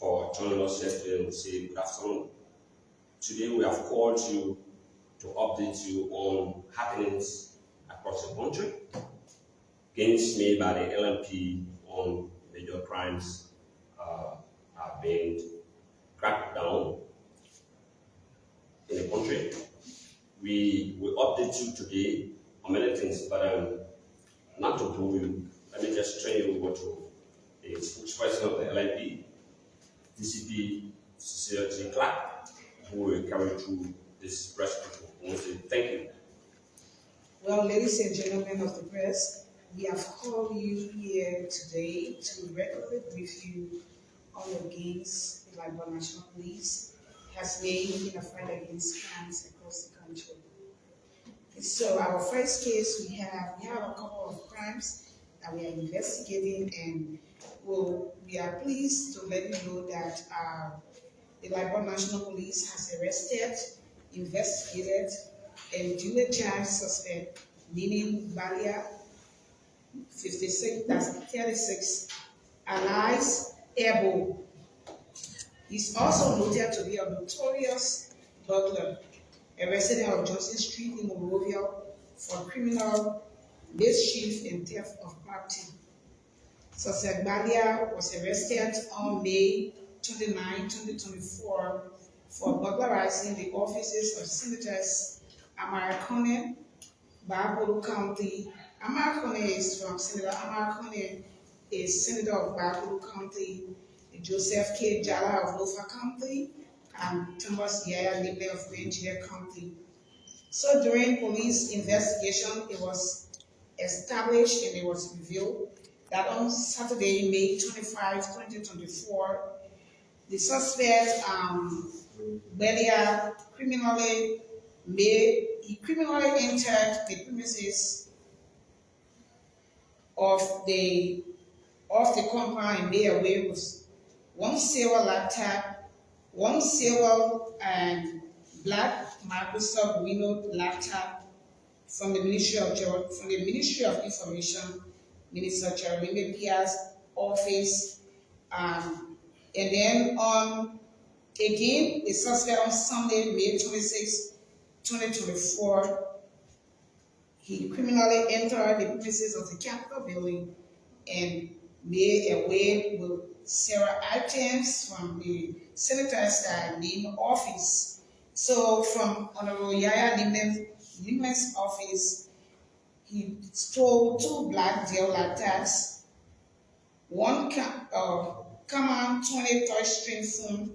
for joining us here today. We say good afternoon. Today we have called you to update you on happenings across the country, gains made by the LMP on major crimes are being cracked down in the country. We will update you today on many things, but not to bore you, let me just turn you over to the spokesperson of the LMP, DCP Cecelia Clarke, who will carry through this press conference. Thank you. Well, ladies and gentlemen of the press, we have called you here today to regularly brief you on the gains the Liberia National Police has made in the fight against crimes across the country. So our first case, we have a couple of crimes that we are investigating, and we are pleased to let you know that the Liberia National Police has arrested, investigated, and duly charged suspect, meaning Balia 36, alias Ebo. He's also noted to be a notorious burglar, a resident of Johnson Street in Monrovia, for criminal mischief and theft of property. Suspect Balia was arrested on May 29, 2024 for burglarizing the offices of Senators Amarikone, Babolu County. Amarikone is from Senator Amarikone, is Senator of Babolu County, Joseph K. Jala of Lofa County, and Thomas Yaya Libre of Mansion-Liberia County. So during police investigation, it was established and it was revealed that on Saturday, May 25, 2024, the suspect, Belia, criminally entered the premises of the compound and made away with one silver laptop, one silver and black Microsoft Windows laptop from the Ministry of Information, Minister Charlie Pia's office, and then again, the suspect on Sunday, May 26, 2024, he criminally entered the premises of the Capitol building and made away with several items from the senator's name office. So from Honorable Yaya Nimen's office, he stole 2 black Dell laptops, one common 20 touchscreen phone,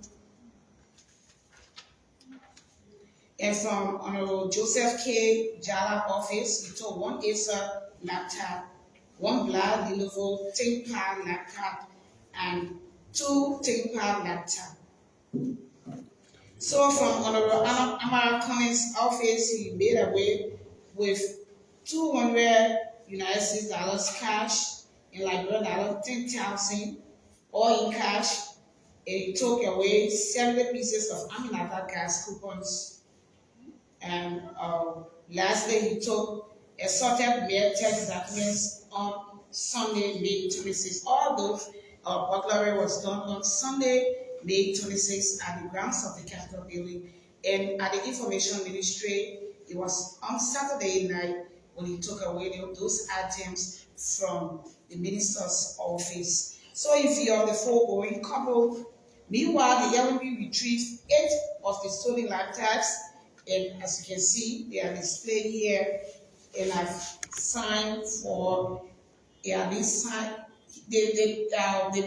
and from Honorable Joseph K. Jala office, he took 1 Acer laptop, 1 black Lenovo ThinkPad laptop, and 2 ThinkPad laptops. So from Honorable Amarikone's office, he made away with $200 United States dollars cash in Liberia $10,000, all in cash, and he took away 70 pieces of Aminata gas coupons. And lastly, he took assorted mail text documents on Sunday, May 26. All those burglary was done on Sunday, May 26 at the grounds of the Capitol building. And at the Information Ministry, it was on Saturday night when he took away those items from the minister's office. So if you are the foregoing couple, meanwhile, the LMP retrieved 8 of the stolen laptops. And as you can see, they are displayed here, and I've signed for, they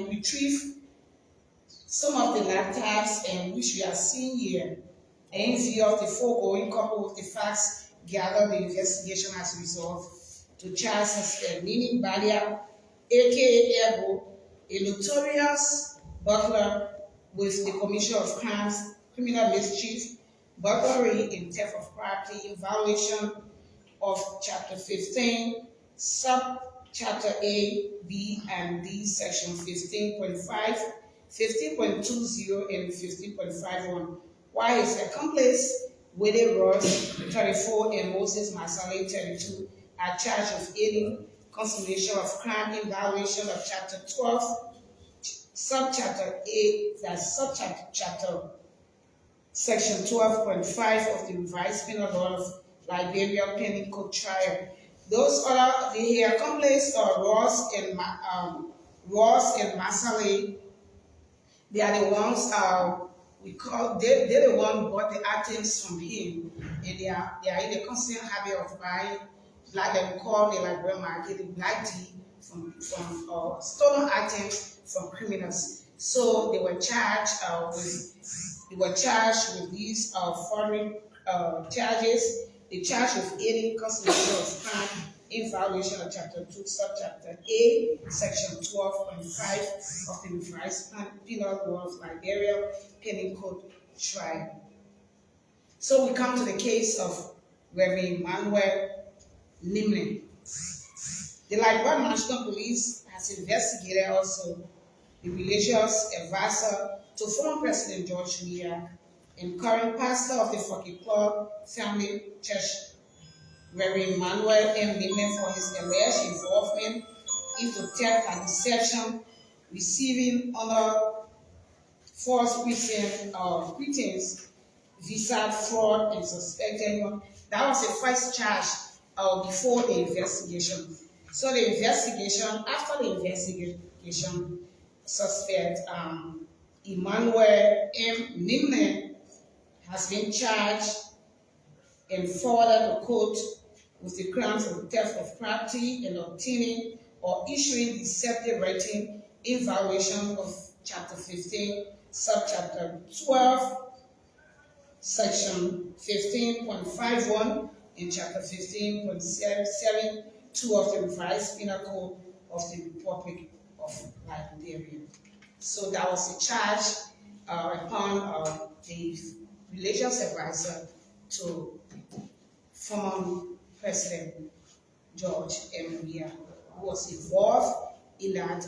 retrieve some of the laptops and which we are seeing here. And in view of the foregoing, coupled with the facts gathered, the investigation has resolved to charge suspect Nini Balia, aka Ebo, a notorious burglar with the commission of crimes, criminal mischief, burglary and theft of property in violation of Chapter 15, Subchapter A, B, and D, Section 15.5, 15.20, and 15.51, while his accomplice, Willie Ross, 34, and Moses Masale, 32, are charged with aiding consummation of crime in violation of Chapter 12, subchapter A, that's subchapter section 12.5 of the revised penal law of Liberia penal code trial. Those other, the accomplices are Ross and Masale. They are the ones they're the one who bought the items from him, and they are in the constant habit of buying black, they call the Liberian market the black tea from stolen items from criminals. So they were charged with these foreign charges. They charged with aiding consummation of crime in violation of Chapter 2, Subchapter A, Section 12.5 of the revised penal law of Liberia penal code trial. So we come to the case of Reverend Emmanuel Nimlin. The Liberian National Police has investigated also the religious advisor to former President George Weah and current pastor of the Clarke Family Church, Reverend Emmanuel M. Nimlin, for his alleged involvement into theft and deception, receiving under false pretense, visa fraud, and suspected. That was the first charge before the investigation. So the investigation, after the investigation, suspect Emmanuel M. Nimlin has been charged and forwarded to court with the crimes of theft of property and obtaining or issuing deceptive writing in violation of Chapter 15, Subchapter 12, Section 15.51, and Chapter 15.72 of the revised penal code of the Republic of Liberia. So that was a charge upon the religious advisor to former President George M. Weah, who was involved in that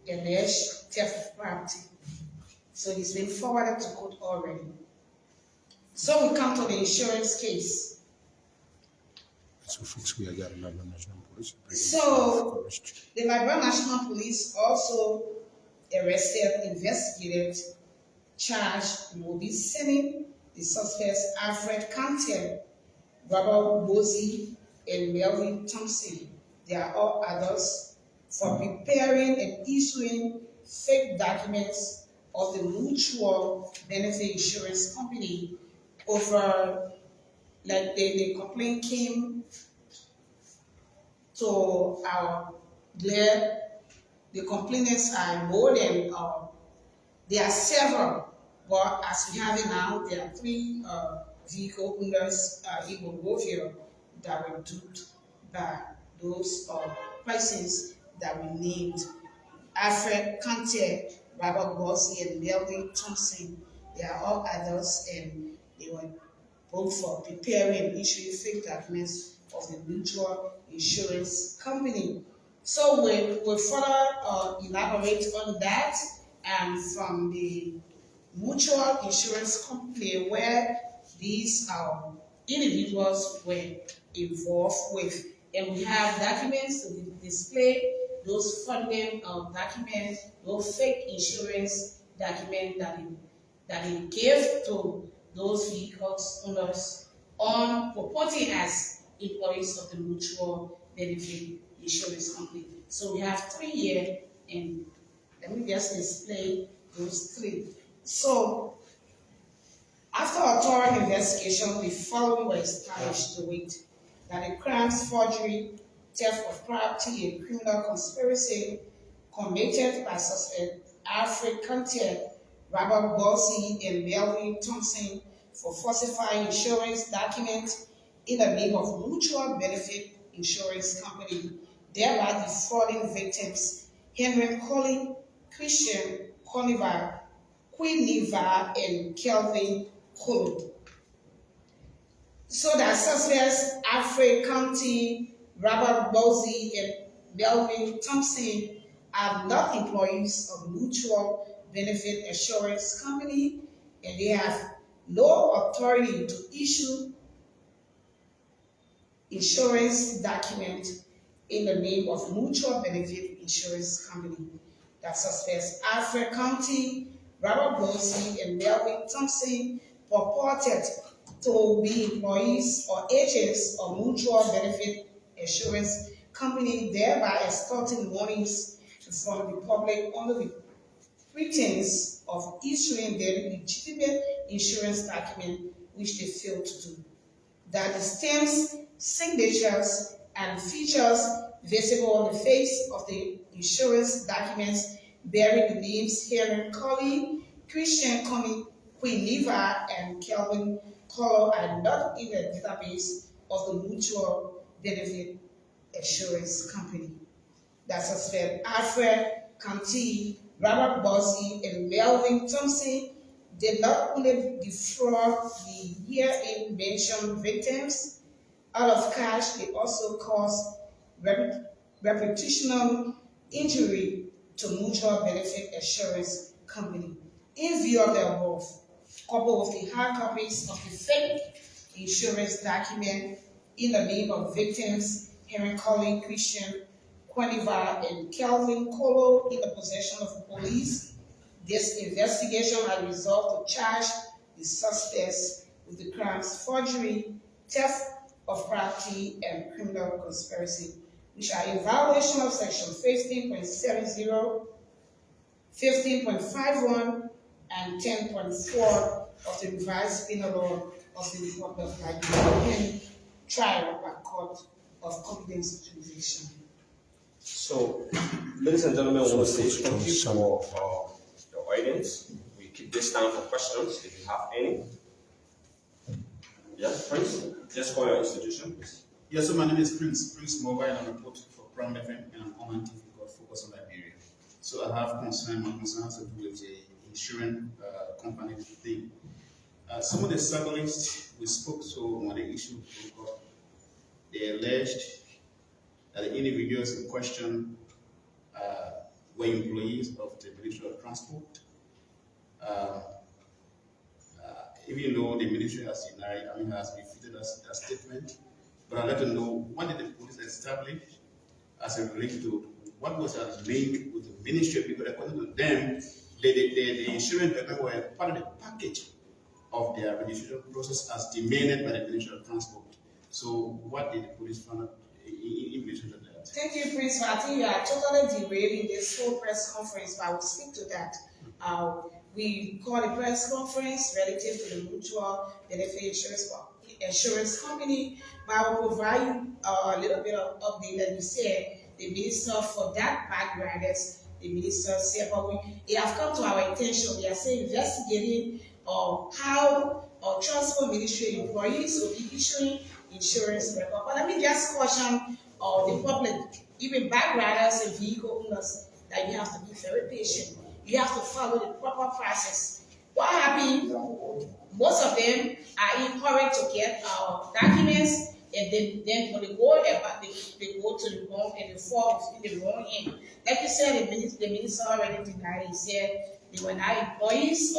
alleged theft of property. So he's been forwarded to court already. So we come to the insurance case. So folks, we are getting Liberian National Police. So the Liberian National Police also arrested, investigated, charged, and will be sending the suspects Alfred Cantel, Robert Bosie, and Melvin Thompson. They are all adults for preparing and issuing fake documents of the mutual benefit insurance company over, like the complaint came to our lab. The complainants are more than, there are several, but as we have it now, there are 3 vehicle owners in Monrovia that were duped by those persons that we named. Alfred Cantel, Robert Bosie, and Melvin Thompson. They are all adults, and they were both for preparing and issuing fake documents of the mutual insurance company. So we'll further elaborate on that, and from the mutual insurance company where these individuals were involved with. And we have documents to display those funding documents, those fake insurance documents that he gave to those vehicles owners on purporting as employees of the mutual benefit insurance company. So we have 3 here, and let me just display those 3. So after a thorough investigation, the following were established to it: that the crimes, forgery, theft of property, and criminal conspiracy committed by suspect Alfred Cantel, Robert Bosie, and Melvin Thompson for falsifying insurance documents in the name of mutual benefit insurance company, thereby defrauding victims Henry Colley, Christian Conivar, Queen Neva, and Kelvin Colo. So that suspects Alfred Cantel, Robert Bosie, and Melvin Thompson are not employees of mutual benefit insurance company, and they have no authority to issue insurance document in the name of mutual benefit insurance company. that suspects Alfred County, Robert Bossy, and Melvin Thompson purported to be employees or agents of mutual benefit insurance company, thereby extorting monies from the public under the pretense of issuing them legitimate insurance document, which they failed to do. That the stamps, signatures, and features visible on the face of the insurance documents bearing the names Helen Colley, Christian Queen-Lever, and Kelvin Colo are not in the database of the mutual benefit insurance company. That suspect Alfred County, Robert Bossy, and Melvin Thompson did not only defraud the herein mentioned victims out of cash, they also caused reputational injury to mutual benefit insurance company. In view of the above, coupled with the hard copies of the fake insurance document in the name of victims, Helen Colley, Christian Quaniva, and Kelvin Colo in the possession of the police, this investigation has resolved to charge the suspects with the crimes forgery, theft of property, and criminal conspiracy, which are in violation of section 15.70, 15.51, and 10.4 of the revised penal law of the Republic of Nigeria, trial by court of competence jurisdiction. So, ladies and gentlemen, I want to say thank you for your audience. We keep this time for questions if you have any. Yeah, Prince, just call your institution, please. Yes, so my name is Prince Mobile, and I'm reporting for Prime FM and an online TV called Focus on Liberia. So I have my concerns with the insurance company thing. Some of the cyclists we spoke to on the issue, they alleged that the individuals in question were employees of the Ministry of Transport. Even though the ministry has denied, has refuted that statement, but I'd like to know, what did the police establish as it relates to what was that link with the ministry? Because according to them, the insurance documents were part of the package of their registration process as demanded by the Ministry of Transport. So what did the police find out in relation to that? Thank you, Prince. I think you are totally derailing this whole press conference, but I will speak to that. We call a press conference relative to the mutual benefit insurance company, but I will provide you a little bit of update. That you said the minister for that background, the minister said, but it has come to our attention. We are still investigating how transport ministry employees will be issuing insurance record. But let me just caution the public, even backriders and vehicle owners, that you have to be very patient. You have to follow the proper process. What happens? Most of them are encouraged to get documents, and then when they go about, they go to the wrong and they fall within the wrong end. Like you said, the minister already denied. He said they were not employees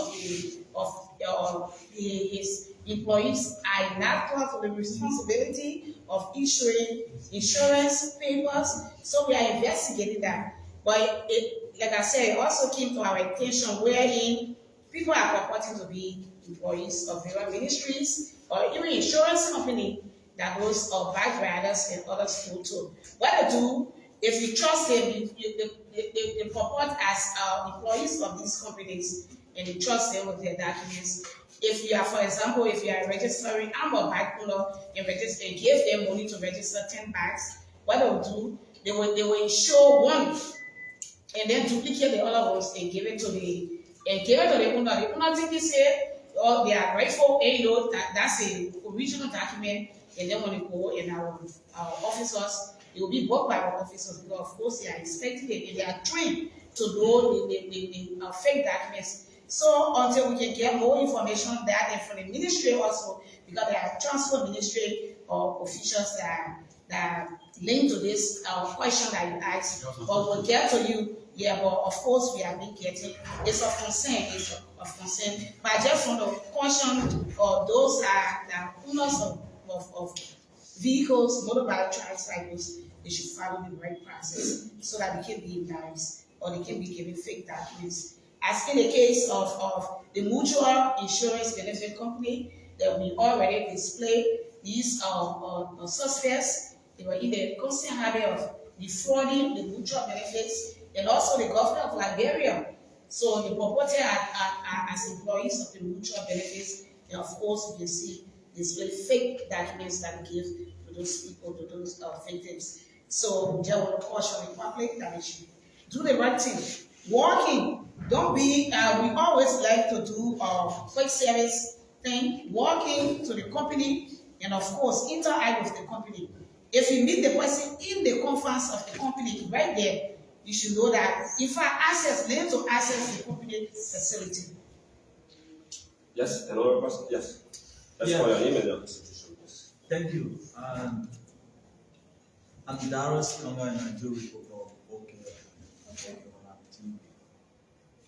his employees are not part of the responsibility of issuing insurance papers. So we are investigating that. But like I said, it also came to our attention wherein people are purporting to be employees of various ministries or even insurance company that goes or bike riders and other school too. What they do, if you trust them, they purport as employees of these companies and you trust them with their documents. If you are, for example, if you are registering, I'm a bike owner and give them money to register 10 bikes, what they'll do, they will insure one and then duplicate the other ones and give it to the owner. The owner think this here, or they are grateful, and you know that's a original document, and then when you go in our officers, it will be bought by our officers because of course they are inspecting it and they are trained to know the fake documents. So until we can get more information on that, and from the ministry also, because there are transport ministry or officials that are linked to this question that you asked, but we'll get to you. Yeah, but of course we have been getting, it's of concern. But I just want to caution those that are owners of vehicles, motorbike, tricycles, they should follow the right process so that we can live lives or they can be given fake documents. As in the case of the mutual insurance benefit company that we already displayed, these suspects, they were in the constant habit of defrauding the mutual benefits and also the government of Liberia. So the purported as employees of the mutual benefits, and of course you can see display fake documents that we give to those people, to those victims. So just want to caution the public that they should do the right thing. Working, don't be, we always like to do quick service thing, working to the company, and of course interact with the company. If you meet the person in the conference of the company right there, you should know that if I need to access the company facility. Yes, another person? Yes. That's for your name and your institution. Yes. Thank you. I'm Darius Kama and I do report for OK on TV.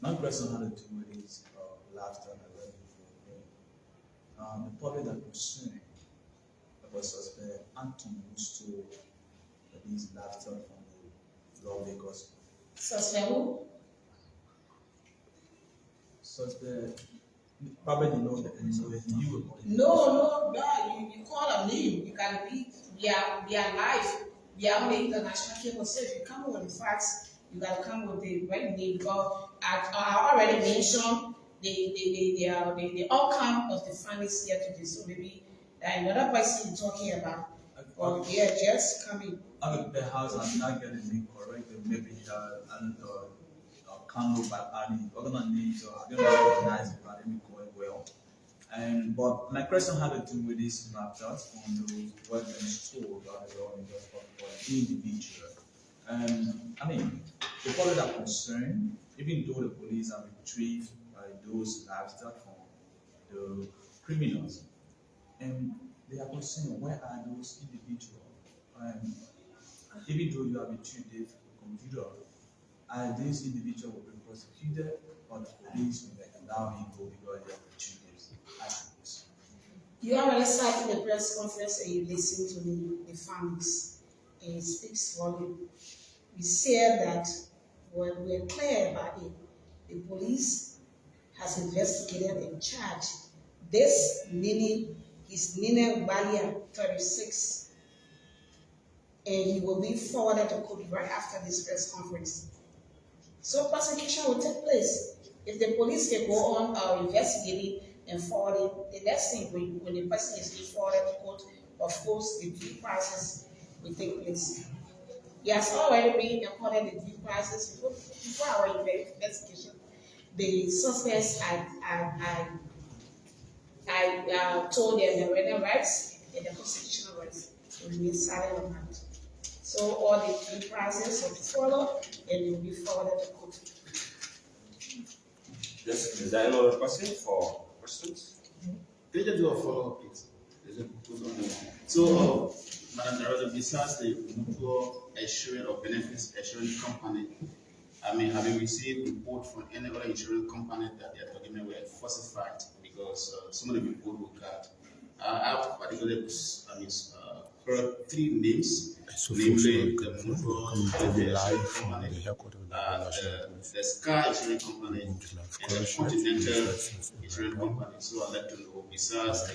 My question had to do with his lifestyle and revenue. The public that concerned about suspect Anton who stole his lifestyle from the lawmakers. Suspect who? Suspect probably know that you were No, you call a name. You can be live. We are on the international cable. So if you come with the facts, you gotta come with the right name. Because I already mentioned the outcome of the findings here today. So maybe another person you're talking about. Or they are just coming. I mean, the house I'm not getting it correct. Maybe and can't look by any other names or I don't recognize it, but let me go well. But my question had to do with this laptops on those what been stored by the individual. I mean, the public are concerned, even though the police have retrieved those laptops from the criminals, and they are concerned where are those individuals? Even though you have retrieved the computer, are these individuals will be prosecuted or the police will allow him go because they have retrieved these? You already sat in the press conference and you listened to the findings, and it speaks volume. We said that when we're clear about it, the police has investigated and charged this Nene Balia 36, and he will be forwarded to court right after this press conference. So prosecution will take place. If the police can go on investigating and forwarding, the next thing when the person is being forwarded to court, of course the due process will take place. He has already been accorded the due process before our investigation. The suspects I told them the written rights and the constitutional rights to remain silent on that. So all the due process will follow and they will be forwarded to court. Yes, is there another question for questions? Can you just do a follow-up, please? So, Madam Director, besides the mutual assurance or benefits assurance company, I mean, have you received report from any other insurance company that their documents were falsified? Because some of the report we got, I have particularly, heard three names, namely the mutual life company, the Sky Insurance Company, and the Continental Insurance Company. So I'd like to know, besides the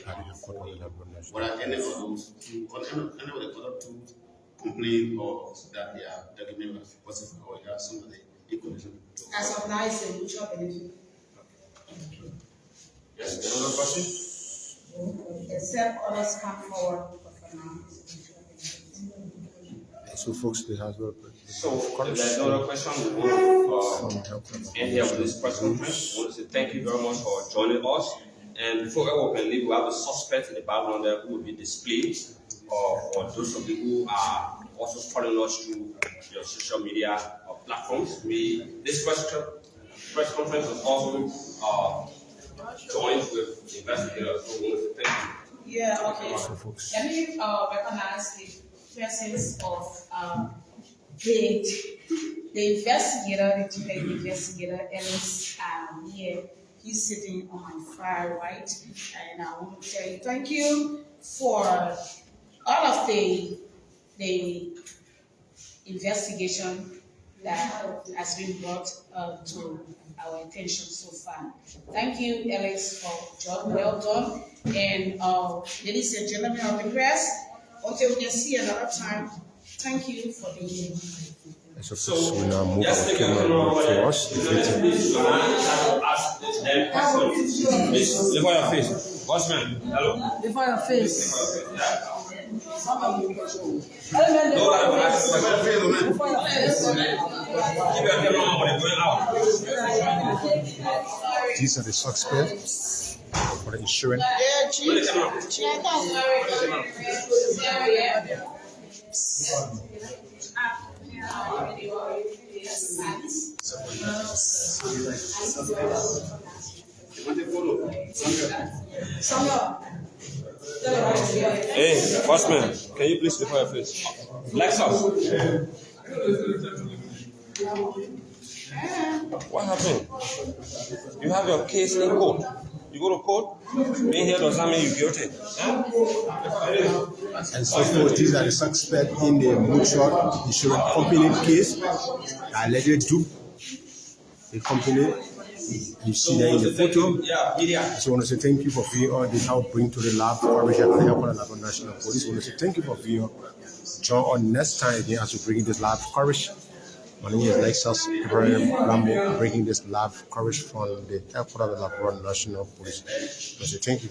what are any of those two, or any of the other two complain or that their document was falsified or you have some of the equation? As of now, it's a mutual benefit. Yes, another question? Except others come forward for now. So, folks, they have So, if there's no other question, we want to end here with this press conference. We want to say thank you very much for joining us. And before everyone can leave, we have a suspect in the background there who will be displayed. For those of you who are also following us through your social media platforms, this press conference was also joined with investigators. So we want to thank you. Yeah, okay. Let me recognize the presence of the investigator, the chief investigator, Ellis here. He's sitting on my far right, and I want to tell you thank you for all of the investigation that has been brought to our attention so far. Thank you, Alex, for job well done. And ladies and gentlemen of the press, until we can see another time, thank you for being here. So we now move our camera to us. Before your face, Bossman, hello. Before your face. These are the suspects for the insurance. Hey, Bossman, can you please before your face? Lexus. What happened? You have your case in court. You go to court, being here does not mean you're guilty. And so forth, these are the suspects in the mutual insurance company case. Allegedly do the company. You see that in the photo. So I want to say thank you for viewing all this. I'll bring to the lab coverage and help on the National Police. I want to say thank you for viewing. Join on next time again as we bring this live coverage. My name is Lexus Ibrahim Lambo, bringing this live coverage from the airport of the National Police. I want to say thank you.